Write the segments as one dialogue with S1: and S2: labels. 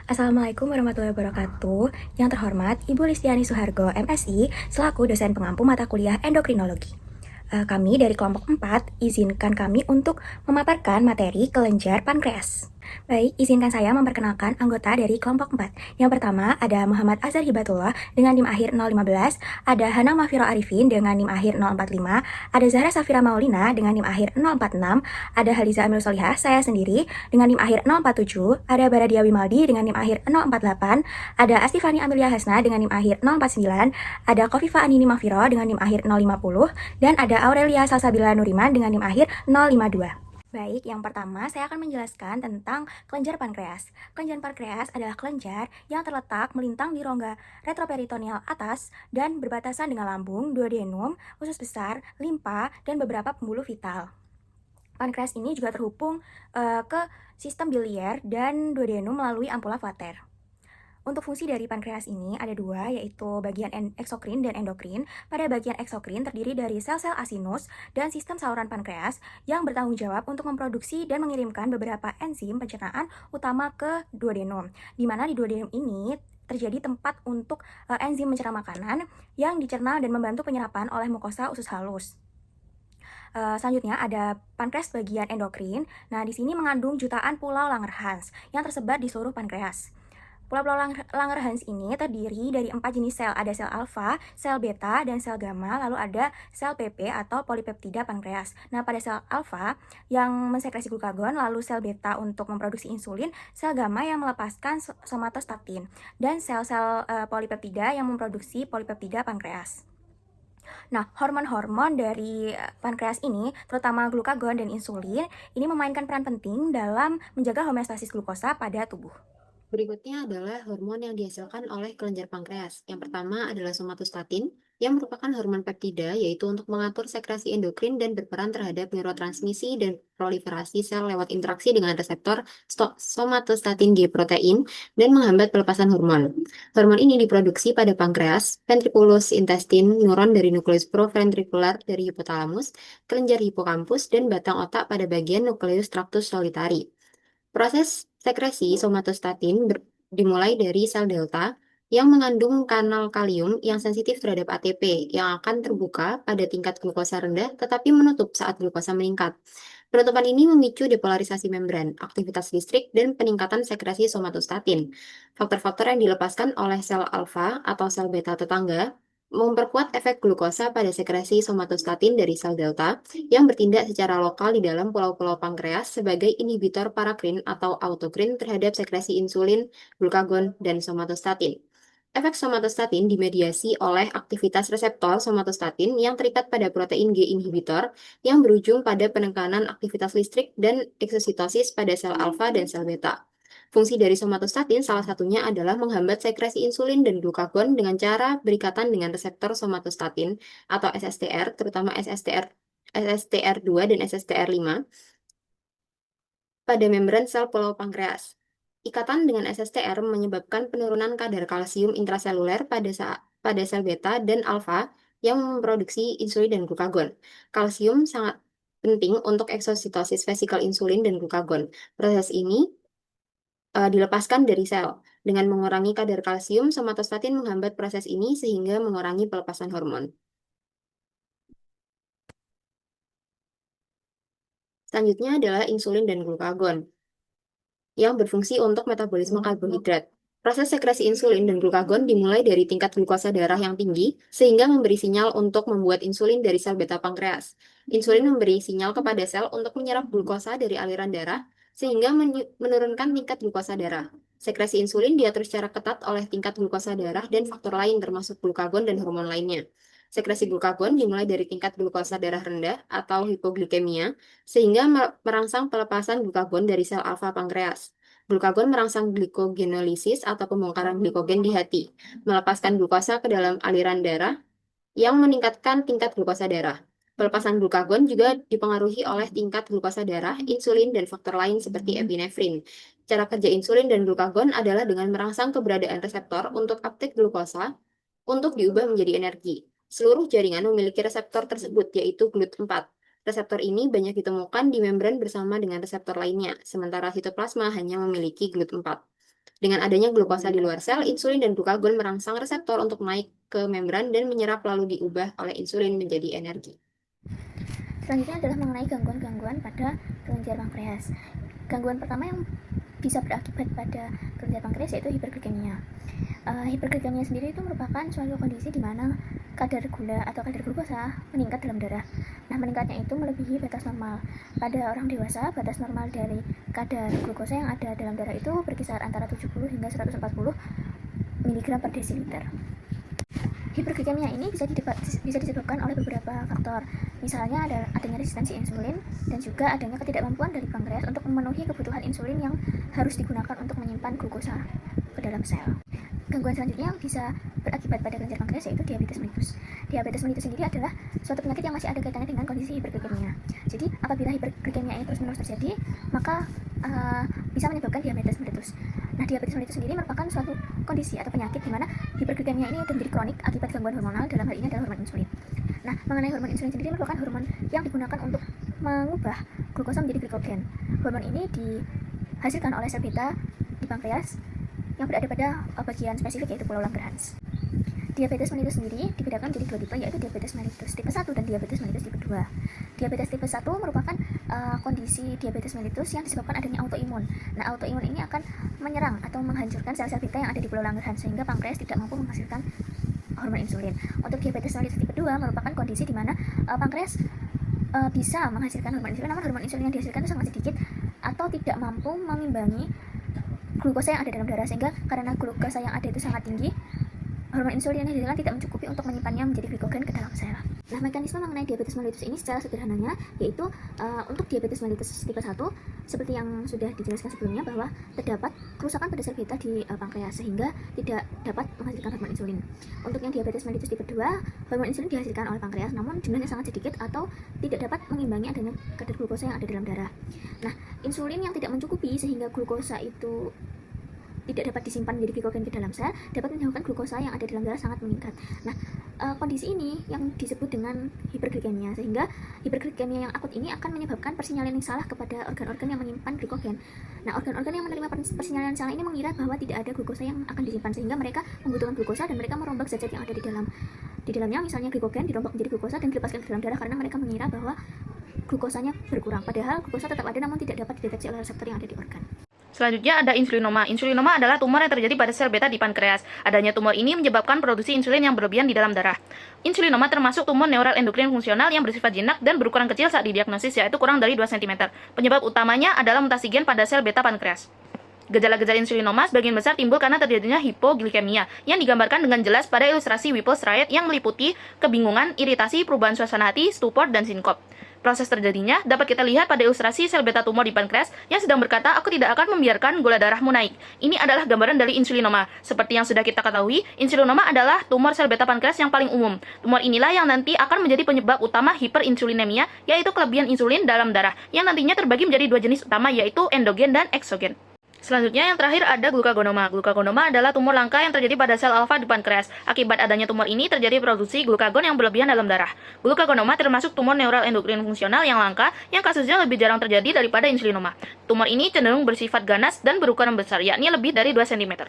S1: Assalamualaikum warahmatullahi wabarakatuh. Yang terhormat Ibu Listiani Suhargo, MSI, selaku dosen pengampu mata kuliah endokrinologi. Kami dari kelompok 4 izinkan kami untuk memaparkan materi kelenjar pankreas. Baik, izinkan saya memperkenalkan anggota dari kelompok 4. Yang pertama ada Muhammad Azhar Hibatullah dengan NIM akhir 015, ada Hana Mafiro Arifin dengan NIM akhir 045, ada Zahra Safira Maulina dengan NIM akhir 046, ada Haliza Amil Solihah, saya sendiri dengan NIM akhir 047, ada Baradia Wimaldi dengan NIM akhir 048, ada Astifani Amelia Hasna dengan NIM akhir 049, ada Kofifa Anini Mafiro dengan NIM akhir 050, dan ada Aurelia Salsabila Nuriman dengan NIM akhir 052. Baik, yang pertama saya akan menjelaskan tentang kelenjar pankreas. Kelenjar pankreas adalah kelenjar yang terletak melintang di rongga retroperitoneal atas dan berbatasan dengan lambung, duodenum, usus besar, limpa, dan beberapa pembuluh vital. Pankreas ini juga terhubung ke sistem biliar dan duodenum melalui ampula Vater. Untuk fungsi dari pankreas ini ada dua, yaitu bagian eksokrin dan endokrin. Pada bagian eksokrin terdiri dari sel-sel asinus dan sistem saluran pankreas yang bertanggung jawab untuk memproduksi dan mengirimkan beberapa enzim pencernaan utama ke duodenum. Di mana di duodenum ini terjadi tempat untuk enzim mencerna makanan yang dicerna dan membantu penyerapan oleh mukosa usus halus. Selanjutnya ada pankreas bagian endokrin. Nah, di sini mengandung jutaan pulau Langerhans yang tersebar di seluruh pankreas. Pulau-pulau Langerhans ini terdiri dari 4 jenis sel. Ada sel alfa, sel beta, dan sel gamma. Lalu ada sel PP atau polipeptida pankreas. Nah, pada sel alfa yang mensekresi glukagon, lalu sel beta untuk memproduksi insulin, sel gamma yang melepaskan somatostatin, dan sel-sel polipeptida yang memproduksi polipeptida pankreas. Nah, hormon-hormon dari pankreas ini, terutama glukagon dan insulin, ini memainkan peran penting dalam menjaga homeostasis glukosa pada tubuh.
S2: Berikutnya adalah hormon yang dihasilkan oleh kelenjar pankreas. Yang pertama adalah somatostatin, yang merupakan hormon peptida, yaitu untuk mengatur sekresi endokrin dan berperan terhadap neurotransmisi dan proliferasi sel lewat interaksi dengan reseptor somatostatin G protein dan menghambat pelepasan hormon. Hormon ini diproduksi pada pankreas, ventriculus intestine, neuron dari nukleus proventricular dari hipotalamus, kelenjar hipokampus, dan batang otak pada bagian nukleus tractus solitari. Proses sekresi somatostatin dimulai dari sel delta yang mengandung kanal kalium yang sensitif terhadap ATP yang akan terbuka pada tingkat glukosa rendah tetapi menutup saat glukosa meningkat. Penutupan ini memicu depolarisasi membran, aktivitas listrik, dan peningkatan sekresi somatostatin. Faktor-faktor yang dilepaskan oleh sel alfa atau sel beta tetangga memperkuat efek glukosa pada sekresi somatostatin dari sel delta yang bertindak secara lokal di dalam pulau-pulau pankreas sebagai inhibitor parakrin atau autokrin terhadap sekresi insulin, glukagon, dan somatostatin. Efek somatostatin dimediasi oleh aktivitas reseptor somatostatin yang terikat pada protein G inhibitor yang berujung pada penekanan aktivitas listrik dan eksositosis pada sel alfa dan sel beta. Fungsi dari somatostatin salah satunya adalah menghambat sekresi insulin dan glukagon dengan cara berikatan dengan reseptor somatostatin atau SSTR, terutama SSTR2 dan SSTR5 pada membran sel pulau pankreas. Ikatan dengan SSTR menyebabkan penurunan kadar kalsium intraseluler pada sel beta dan alfa yang memproduksi insulin dan glukagon. Kalsium sangat penting untuk eksositosis vesikel insulin dan glukagon. Proses ini dilepaskan dari sel. Dengan mengurangi kadar kalsium, somatostatin menghambat proses ini sehingga mengurangi pelepasan hormon. Selanjutnya adalah insulin dan glukagon yang berfungsi untuk metabolisme karbohidrat. Proses sekresi insulin dan glukagon dimulai dari tingkat glukosa darah yang tinggi, sehingga memberi sinyal untuk membuat insulin dari sel beta pankreas. Insulin memberi sinyal kepada sel untuk menyerap glukosa dari aliran darah, sehingga menurunkan tingkat glukosa darah. Sekresi insulin diatur secara ketat oleh tingkat glukosa darah dan faktor lain termasuk glukagon dan hormon lainnya. Sekresi glukagon dimulai dari tingkat glukosa darah rendah atau hipoglikemia, sehingga merangsang pelepasan glukagon dari sel alfa pankreas. Glukagon merangsang glikogenolisis atau pembongkaran glikogen di hati, melepaskan glukosa ke dalam aliran darah yang meningkatkan tingkat glukosa darah. Pelepasan glukagon juga dipengaruhi oleh tingkat glukosa darah, insulin, dan faktor lain seperti epinefrin. Cara kerja insulin dan glukagon adalah dengan merangsang keberadaan reseptor untuk uptake glukosa untuk diubah menjadi energi. Seluruh jaringan memiliki reseptor tersebut, yaitu GLUT4. Reseptor ini banyak ditemukan di membran bersama dengan reseptor lainnya, sementara sitoplasma hanya memiliki GLUT4. Dengan adanya glukosa di luar sel, insulin dan glukagon merangsang reseptor untuk naik ke membran dan menyerap lalu diubah oleh insulin menjadi energi.
S1: Selanjutnya adalah mengenai gangguan-gangguan pada kelenjar pankreas. Gangguan pertama yang bisa berakibat pada kelenjar pankreas yaitu hiperglikemia. Hiperglikemia sendiri itu merupakan suatu kondisi di mana kadar gula atau kadar glukosa meningkat dalam darah. Nah, meningkatnya itu melebihi batas normal. Pada orang dewasa, batas normal dari kadar glukosa yang ada dalam darah itu berkisar antara 70 hingga 140 mg per desiliter. Hiperglikemia ini bisa disebabkan oleh beberapa faktor. Misalnya adanya resistensi insulin dan juga adanya ketidakmampuan dari pankreas untuk memenuhi kebutuhan insulin yang harus digunakan untuk menyimpan glukosa ke dalam sel. Gangguan selanjutnya yang bisa berakibat pada kelenjar pankreas yaitu diabetes mellitus. Diabetes mellitus sendiri adalah suatu penyakit yang masih ada kaitannya dengan kondisi hiperglikemia. Jadi, apabila hiperglikemia ini terus-menerus terjadi, maka bisa menyebabkan diabetes mellitus. Nah, diabetes mellitus sendiri merupakan suatu kondisi atau penyakit di mana hiperglikemia ini menjadi kronik akibat gangguan hormonal, dalam hal ini adalah hormon insulin. Nah, mengenai hormon insulin sendiri merupakan hormon yang digunakan untuk mengubah glukosa menjadi glikogen. Hormon ini dihasilkan oleh sel beta di pankreas yang berada pada bagian spesifik yaitu pulau Langerhans. Diabetes mellitus sendiri dibedakan menjadi dua tipe, yaitu diabetes mellitus tipe 1 dan diabetes mellitus tipe 2. Diabetes tipe 1 merupakan kondisi diabetes mellitus yang disebabkan adanya autoimun. Nah, autoimun ini akan menyerang atau menghancurkan sel-sel beta yang ada di pulau Langerhans sehingga pankreas tidak mampu menghasilkan hormon insulin. Untuk diabetes mellitus tipe 2 merupakan kondisi di mana pankreas bisa menghasilkan hormon insulin, namun hormon insulin yang dihasilkan itu sangat sedikit atau tidak mampu mengimbangi glukosa yang ada dalam darah, sehingga karena glukosa yang ada itu sangat tinggi, hormon insulin yang dihasilkan tidak mencukupi untuk menyimpannya menjadi glikogen ke dalam sel. Nah, mekanisme mengenai diabetes mellitus ini secara sederhananya yaitu untuk diabetes mellitus tipe 1 seperti yang sudah dijelaskan sebelumnya bahwa terdapat kerusakan pada sel beta di pankreas sehingga tidak dapat menghasilkan hormon insulin. Untuk yang diabetes mellitus tipe 2, hormon insulin dihasilkan oleh pankreas namun jumlahnya sangat sedikit atau tidak dapat mengimbangi adanya kadar glukosa yang ada dalam darah. Nah, insulin yang tidak mencukupi sehingga glukosa itu tidak dapat disimpan menjadi glikogen ke dalam sel dapat menyebabkan glukosa yang ada dalam darah sangat meningkat. Nah, kondisi ini yang disebut dengan hiperglikemia, sehingga hiperglikemia yang akut ini akan menyebabkan persinyalan yang salah kepada organ-organ yang menyimpan glikogen. Nah, organ-organ yang menerima persinyalan salah ini mengira bahwa tidak ada glukosa yang akan disimpan sehingga mereka membutuhkan glukosa dan mereka merombak zat-zat yang ada di dalamnya, misalnya glikogen dirombak menjadi glukosa dan dilepaskan ke dalam darah karena mereka mengira bahwa glukosanya berkurang, padahal glukosa tetap ada namun tidak dapat dideteksi oleh reseptor yang ada di organ.
S3: Selanjutnya ada insulinoma. Insulinoma adalah tumor yang terjadi pada sel beta di pankreas. Adanya tumor ini menyebabkan produksi insulin yang berlebihan di dalam darah. Insulinoma termasuk tumor neural endokrin fungsional yang bersifat jinak dan berukuran kecil saat didiagnosis, yaitu kurang dari 2 cm. Penyebab utamanya adalah mutasi gen pada sel beta pankreas. Gejala-gejala insulinoma sebagian besar timbul karena terjadinya hipoglikemia yang digambarkan dengan jelas pada ilustrasi Whipple's riot yang meliputi kebingungan, iritasi, perubahan suasana hati, stupor, dan sinkop. Proses terjadinya dapat kita lihat pada ilustrasi sel beta tumor di pankreas yang sedang berkata, "Aku tidak akan membiarkan gula darahmu naik." Ini adalah gambaran dari insulinoma. Seperti yang sudah kita ketahui, insulinoma adalah tumor sel beta pankreas yang paling umum. Tumor inilah yang nanti akan menjadi penyebab utama hiperinsulinemia, yaitu kelebihan insulin dalam darah, yang nantinya terbagi menjadi dua jenis utama, yaitu endogen dan eksogen. Selanjutnya yang terakhir ada glukagonoma. Glukagonoma adalah tumor langka yang terjadi pada sel alfa di pankreas. Akibat adanya tumor ini terjadi produksi glukagon yang berlebihan dalam darah. Glukagonoma termasuk tumor neural endokrin fungsional yang langka yang kasusnya lebih jarang terjadi daripada insulinoma. Tumor ini cenderung bersifat ganas dan berukuran besar, yakni lebih dari 2 cm.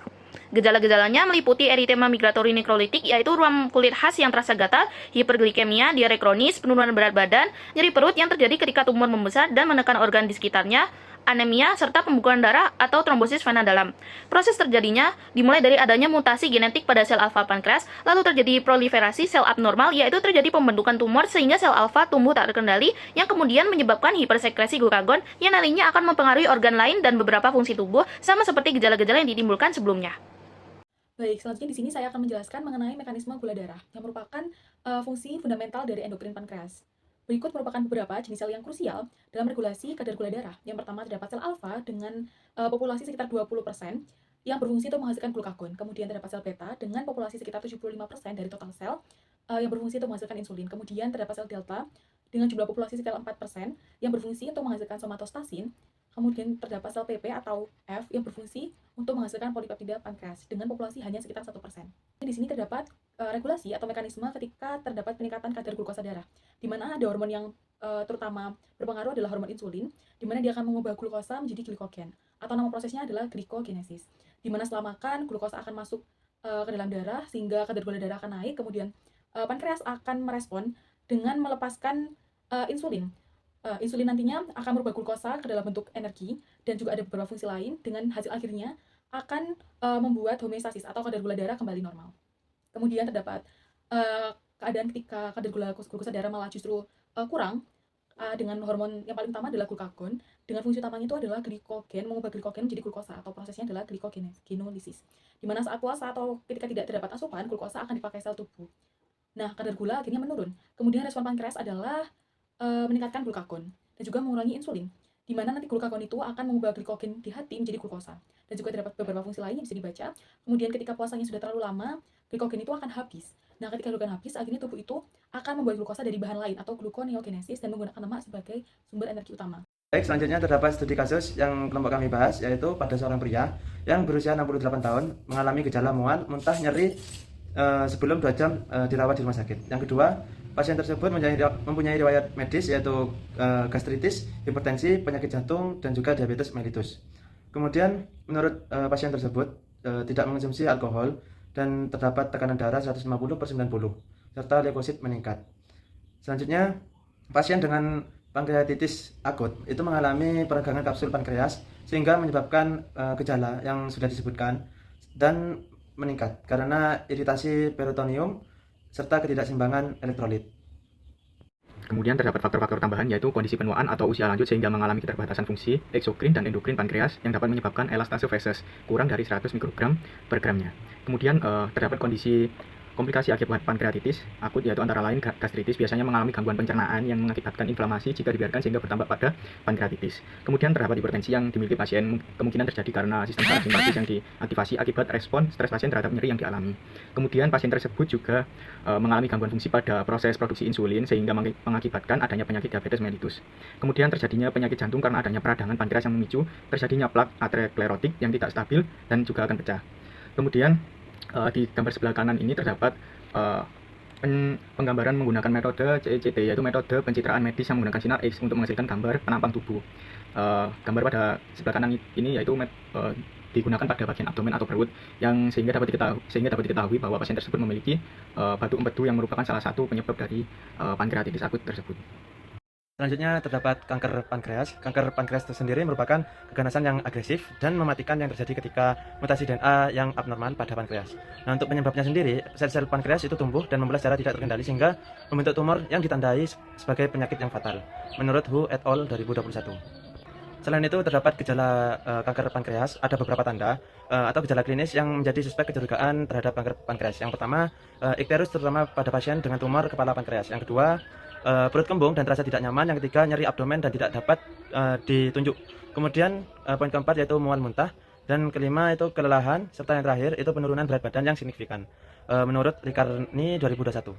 S3: Gejala-gejalanya meliputi eritema migratori nekrolitik, yaitu ruam kulit khas yang terasa gatal, hiperglikemia, diare kronis, penurunan berat badan, nyeri perut yang terjadi ketika tumor membesar dan menekan organ di sekitarnya, anemia, serta pembekuan darah atau trombosis vena dalam. Proses terjadinya dimulai dari adanya mutasi genetik pada sel alfa pankreas, lalu terjadi proliferasi sel abnormal, yaitu terjadi pembentukan tumor sehingga sel alfa tumbuh tak terkendali, yang kemudian menyebabkan hipersekresi glukagon yang nantinya akan mempengaruhi organ lain dan beberapa fungsi tubuh, sama seperti gejala-gejala yang ditimbulkan sebelumnya.
S4: Baik, selanjutnya di sini saya akan menjelaskan mengenai mekanisme gula darah, yang merupakan fungsi fundamental dari endokrin pankreas. Berikut merupakan beberapa jenis sel yang krusial dalam regulasi kadar gula darah. Yang pertama terdapat sel alfa dengan populasi sekitar 20% yang berfungsi untuk menghasilkan glukagon. Kemudian terdapat sel beta dengan populasi sekitar 75% dari total sel yang berfungsi untuk menghasilkan insulin. Kemudian terdapat sel delta dengan jumlah populasi sekitar 4% yang berfungsi untuk menghasilkan somatostatin. Kemudian terdapat sel PP atau F yang berfungsi untuk menghasilkan polipeptida pankreas dengan populasi hanya sekitar 1%. Di sini terdapat regulasi atau mekanisme ketika terdapat peningkatan kadar glukosa darah, di mana ada hormon yang terutama berpengaruh adalah hormon insulin, di mana dia akan mengubah glukosa menjadi glikogen, atau nama prosesnya adalah glikogenesis. di mana setelah makan glukosa akan masuk ke dalam darah sehingga kadar gula darah akan naik. Kemudian pankreas akan merespon dengan melepaskan insulin. Insulin nantinya akan merubah glukosa ke dalam bentuk energi dan juga ada beberapa fungsi lain, dengan hasil akhirnya akan membuat homeostasis atau kadar gula darah kembali normal. Kemudian terdapat keadaan ketika kadar glukosa darah malah justru kurang, dengan hormon yang paling utama adalah glukagon, dengan fungsi utamanya itu adalah glikogen, mengubah glikogen menjadi glukosa, atau prosesnya adalah glikogenolysis. Di mana saat puasa atau ketika tidak terdapat asupan, glukosa akan dipakai sel tubuh. Nah, kadar gula akhirnya menurun. Kemudian respon pankreas adalah meningkatkan glukagon dan juga mengurangi insulin, di mana nanti glukagon itu akan mengubah glikogen di hati menjadi glukosa. Dan juga terdapat beberapa fungsi lain yang bisa dibaca. Kemudian ketika puasanya sudah terlalu lama, glikogen itu akan habis. Nah, ketika glikogen habis, akhirnya tubuh itu akan membuat glukosa dari bahan lain atau gluconeogenesis dan menggunakan lemak sebagai sumber energi utama.
S5: Baik, selanjutnya terdapat studi kasus yang kelompok kami bahas, yaitu pada seorang pria yang berusia 68 tahun mengalami gejala mual, muntah, nyeri sebelum 2 jam dirawat di rumah sakit. Yang kedua, pasien tersebut mempunyai riwayat medis, yaitu gastritis, hipertensi, penyakit jantung, dan juga diabetes mellitus. Kemudian, menurut pasien tersebut tidak mengonsumsi alkohol dan terdapat tekanan darah 150/90, serta leukosit meningkat. Selanjutnya, pasien dengan pankreatitis akut itu mengalami peregangan kapsul pankreas sehingga menyebabkan gejala yang sudah disebutkan dan meningkat karena iritasi peritoneum serta ketidakseimbangan elektrolit.
S6: Kemudian terdapat faktor-faktor tambahan, yaitu kondisi penuaan atau usia lanjut sehingga mengalami keterbatasan fungsi eksokrin dan endokrin pankreas yang dapat menyebabkan elastase feses kurang dari 100 mikrogram per gramnya. Kemudian terdapat kondisi komplikasi akibat pankreatitis akut, yaitu antara lain gastritis, biasanya mengalami gangguan pencernaan yang mengakibatkan inflamasi jika dibiarkan sehingga bertambah pada pankreatitis. Kemudian terdapat hipertensi yang dimiliki pasien, kemungkinan terjadi karena sistem parasimpatis yang diaktifasi akibat respon stres pasien terhadap nyeri yang dialami. Kemudian pasien tersebut juga mengalami gangguan fungsi pada proses produksi insulin sehingga mengakibatkan adanya penyakit diabetes mellitus. Kemudian terjadinya penyakit jantung karena adanya peradangan pankreas yang memicu terjadinya plak aterosklerotik yang tidak stabil dan juga akan pecah. Kemudian di gambar sebelah kanan ini terdapat penggambaran menggunakan metode CECT, yaitu metode pencitraan medis yang menggunakan sinar X untuk menghasilkan gambar penampang tubuh. Gambar pada sebelah kanan ini yaitu digunakan pada bagian abdomen atau perut, yang sehingga dapat diketahui bahwa pasien tersebut memiliki batu empedu yang merupakan salah satu penyebab dari pankreatitis akut tersebut.
S5: Selanjutnya terdapat kanker pankreas. Kanker pankreas itu sendiri merupakan keganasan yang agresif dan mematikan yang terjadi ketika mutasi DNA yang abnormal pada pankreas. Nah, untuk penyebabnya sendiri, sel-sel pankreas itu tumbuh dan membelah secara tidak terkendali sehingga membentuk tumor yang ditandai sebagai penyakit yang fatal, menurut WHO et al. 2021. Selain itu, terdapat gejala kanker pankreas, ada beberapa tanda atau gejala klinis yang menjadi suspek kecurigaan terhadap kanker pankreas. Yang pertama, ikterus, terutama pada pasien dengan tumor kepala pankreas. Yang kedua, perut kembung dan terasa tidak nyaman. Yang ketiga, nyeri abdomen dan tidak dapat ditunjuk. Kemudian poin keempat yaitu mual muntah, dan kelima itu kelelahan, serta yang terakhir itu penurunan berat badan yang signifikan, menurut Ricarni 2021.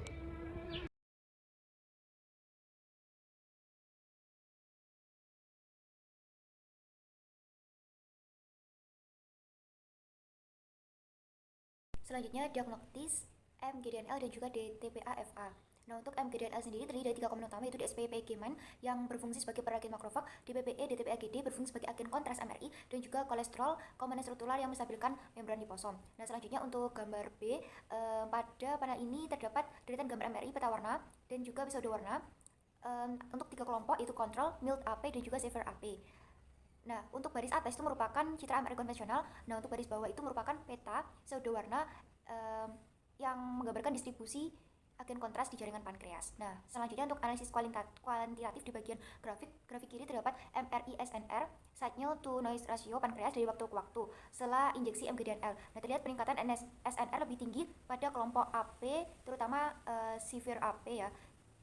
S7: Selanjutnya diagnostis MGDNL dan juga DTPA-FA. Nah, untuk MGDNL sendiri terdiri dari 3 komponen utama, yaitu DSP-PGMan yang berfungsi sebagai perakit makrofag, DPPE, DTPA-GD berfungsi sebagai agen kontras MRI, dan juga kolesterol komponen struktural yang menstabilkan membran liposom. Nah, selanjutnya untuk gambar B, pada panel ini terdapat deretan gambar MRI peta warna dan juga pseudo warna untuk 3 kelompok, yaitu control, mild AP, dan juga severe AP. Nah, untuk baris atas itu merupakan citra MRI konvensional. Nah, untuk baris bawah itu merupakan peta pseudo warna yang menggambarkan distribusi agen kontras di jaringan pankreas. Nah, selanjutnya untuk analisis kuantitatif di bagian grafik kiri terdapat MRI SNR, signal to noise ratio pankreas dari waktu ke waktu setelah injeksi MGDNL. Nah, terlihat peningkatan SNR lebih tinggi pada kelompok AP, terutama severe AP ya,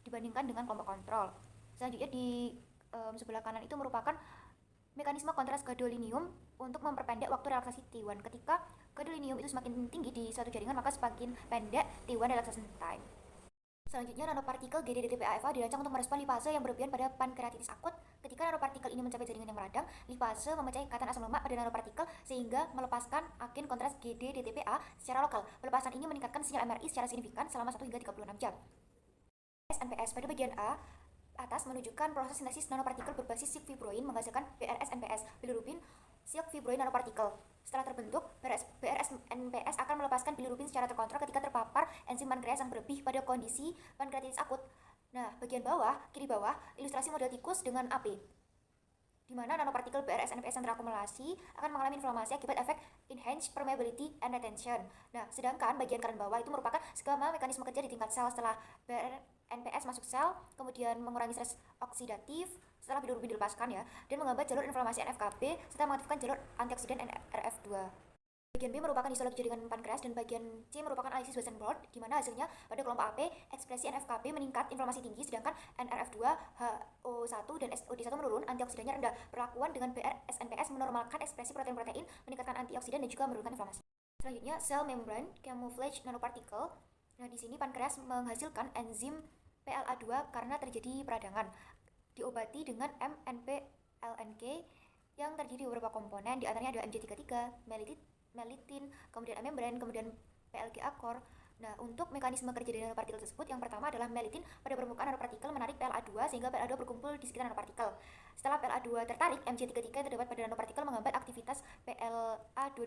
S7: dibandingkan dengan kelompok kontrol. Selanjutnya di sebelah kanan itu merupakan mekanisme kontras gadolinium untuk memperpendek waktu relaksasi T1. Ketika gadolinium itu semakin tinggi di suatu jaringan, maka semakin pendek T1 relaxation time. Selanjutnya, nanopartikel GD-DTPA-FA dirancang untuk merespon lipase yang berlebihan pada pankreatitis akut. Ketika nanopartikel ini mencapai jaringan yang meradang, lipase memecah ikatan asam lemak pada nanopartikel sehingga melepaskan agen kontras GD-DTPA secara lokal. Pelepasan ini meningkatkan sinyal MRI secara signifikan selama 1 hingga 36 jam. SNPS pada bagian A atas menunjukkan proses sintesis nanopartikel berbasis fibroin menghasilkan BRS-NPS, bilirubin silk fibroid nanopartikel. Setelah terbentuk, BRSNPS akan melepaskan bilirubin secara terkontrol ketika terpapar enzim pankreas yang berlebih pada kondisi pankreatitis akut. Nah, bagian bawah, kiri bawah, ilustrasi model tikus dengan AP, di mana nanopartikel BRSNPS yang terakumulasi akan mengalami inflamasi akibat efek enhanced permeability and retention. Nah, sedangkan bagian kanan bawah itu merupakan skema mekanisme kerja di tingkat sel setelah BRNPS masuk sel, kemudian mengurangi stres oksidatif setelah bilirubin dilepaskan ya, dan menghambat jalur inflamasi NF-kB serta mengaktifkan jalur antioksidan NRF2. Bagian B merupakan histologi jaringan pankreas dan bagian C merupakan analisis Weissenborn, di mana hasilnya pada kelompok AP ekspresi NF-kB meningkat, inflamasi tinggi, sedangkan NRF2, HO1 dan SOD1 menurun, antioksidannya rendah. Perlakuan dengan BRSNPS menormalkan ekspresi protein-protein, meningkatkan antioksidan dan juga menurunkan inflamasi. Selanjutnya, cell membrane camouflage nanoparticle. Nah, di sini pankreas menghasilkan enzim PLA2 karena terjadi peradangan. Diobati dengan MNP-LNK yang terdiri beberapa komponen, di antaranya ada MJ33, melitin, kemudian membran, kemudian PLGA core. Nah, untuk mekanisme kerja dari nanopartikel tersebut, yang pertama adalah melitin pada permukaan nanopartikel menarik PLA2 sehingga PLA2 berkumpul di sekitar nanopartikel. Setelah PLA2 tertarik, MJ33 yang terdapat pada nanopartikel menghambat aktivitas PLA2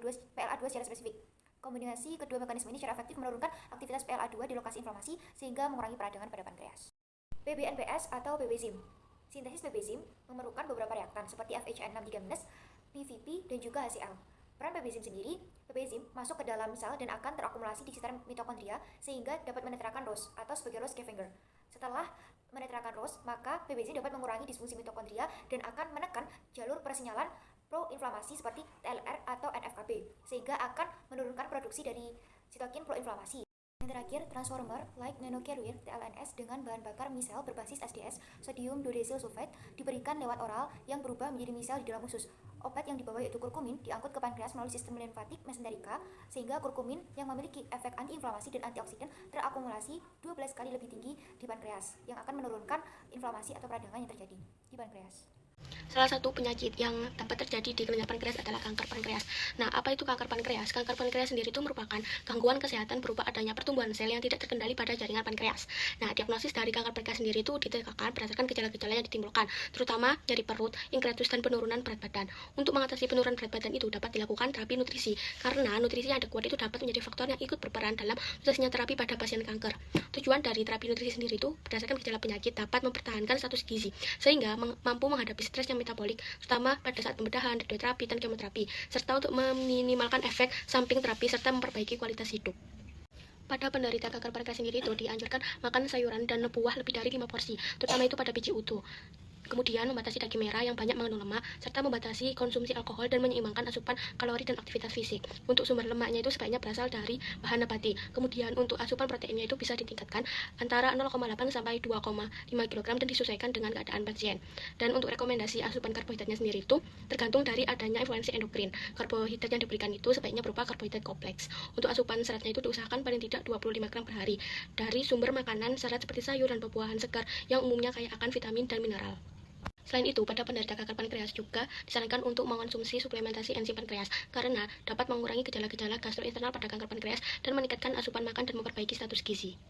S7: secara spesifik. Kombinasi kedua mekanisme ini secara efektif menurunkan aktivitas PLA2 di lokasi inflamasi sehingga mengurangi peradangan pada pankreas. PBNPS atau PBZIM. Sintesis PBZIM memerlukan beberapa reaktan seperti FHN63-, PVP, dan juga HCl. Peran PBZIM sendiri, PBZIM masuk ke dalam sel dan akan terakumulasi di sekitar mitokondria sehingga dapat menetralkan ROS atau sebagai ROS scavenger. Setelah menetralkan ROS, maka PBZIM dapat mengurangi disfungsi mitokondria dan akan menekan jalur persinyalan proinflamasi seperti TLR atau NF-kB sehingga akan menurunkan produksi dari sitokin proinflamasi. Yang terakhir, transformer like nanocarrier TLNS dengan bahan bakar misel berbasis SDS sodium dodecyl sulfate diberikan lewat oral yang berubah menjadi misel di dalam usus. Obat yang dibawa yaitu kurkumin diangkut ke pankreas melalui sistem limfatik mesenterica sehingga kurkumin yang memiliki efek antiinflamasi dan antioksidan terakumulasi 12 kali lebih tinggi di pankreas yang akan menurunkan inflamasi atau peradangan yang terjadi di pankreas.
S8: Salah satu penyakit yang dapat terjadi di kelenjar pankreas adalah kanker pankreas. Nah, apa itu kanker pankreas? Kanker pankreas sendiri itu merupakan gangguan kesehatan berupa adanya pertumbuhan sel yang tidak terkendali pada jaringan pankreas. Nah, diagnosis dari kanker pankreas sendiri itu ditegakkan berdasarkan gejala-gejala yang ditimbulkan, terutama nyeri perut, inkretus, dan penurunan berat badan. Untuk mengatasi penurunan berat badan itu dapat dilakukan terapi nutrisi, karena nutrisi yang adekuat itu dapat menjadi faktor yang ikut berperan dalam suksesnya terapi pada pasien kanker. Tujuan dari terapi nutrisi sendiri itu berdasarkan gejala penyakit dapat mempertahankan status gizi, sehingga mampu menghadapi stres yang metabolik, terutama pada saat pembedahan, radioterapi, dan kemoterapi, serta untuk meminimalkan efek samping terapi serta memperbaiki kualitas hidup. Pada penderita kanker pankreas sendiri itu dianjurkan makan sayuran dan buah lebih dari 5 porsi, terutama itu pada biji utuh. Kemudian membatasi daging merah yang banyak mengandung lemak, serta membatasi konsumsi alkohol dan menyeimbangkan asupan kalori dan aktivitas fisik. Untuk sumber lemaknya itu sebaiknya berasal dari bahan nabati. Kemudian untuk asupan proteinnya itu bisa ditingkatkan antara 0,8 sampai 2,5 kg dan disesuaikan dengan keadaan pasien. Dan untuk rekomendasi asupan karbohidratnya sendiri itu tergantung dari adanya influensi endokrin. Karbohidrat yang diberikan itu sebaiknya berupa karbohidrat kompleks. Untuk asupan seratnya itu diusahakan paling tidak 25 gram per hari dari sumber makanan serat seperti sayur dan buah-buahan segar yang umumnya kaya akan vitamin dan mineral. Selain itu, pada penderita kanker pankreas juga disarankan untuk mengonsumsi suplementasi enzim pankreas karena dapat mengurangi gejala-gejala gastrointestinal pada kanker pankreas dan meningkatkan asupan makan dan memperbaiki status gizi.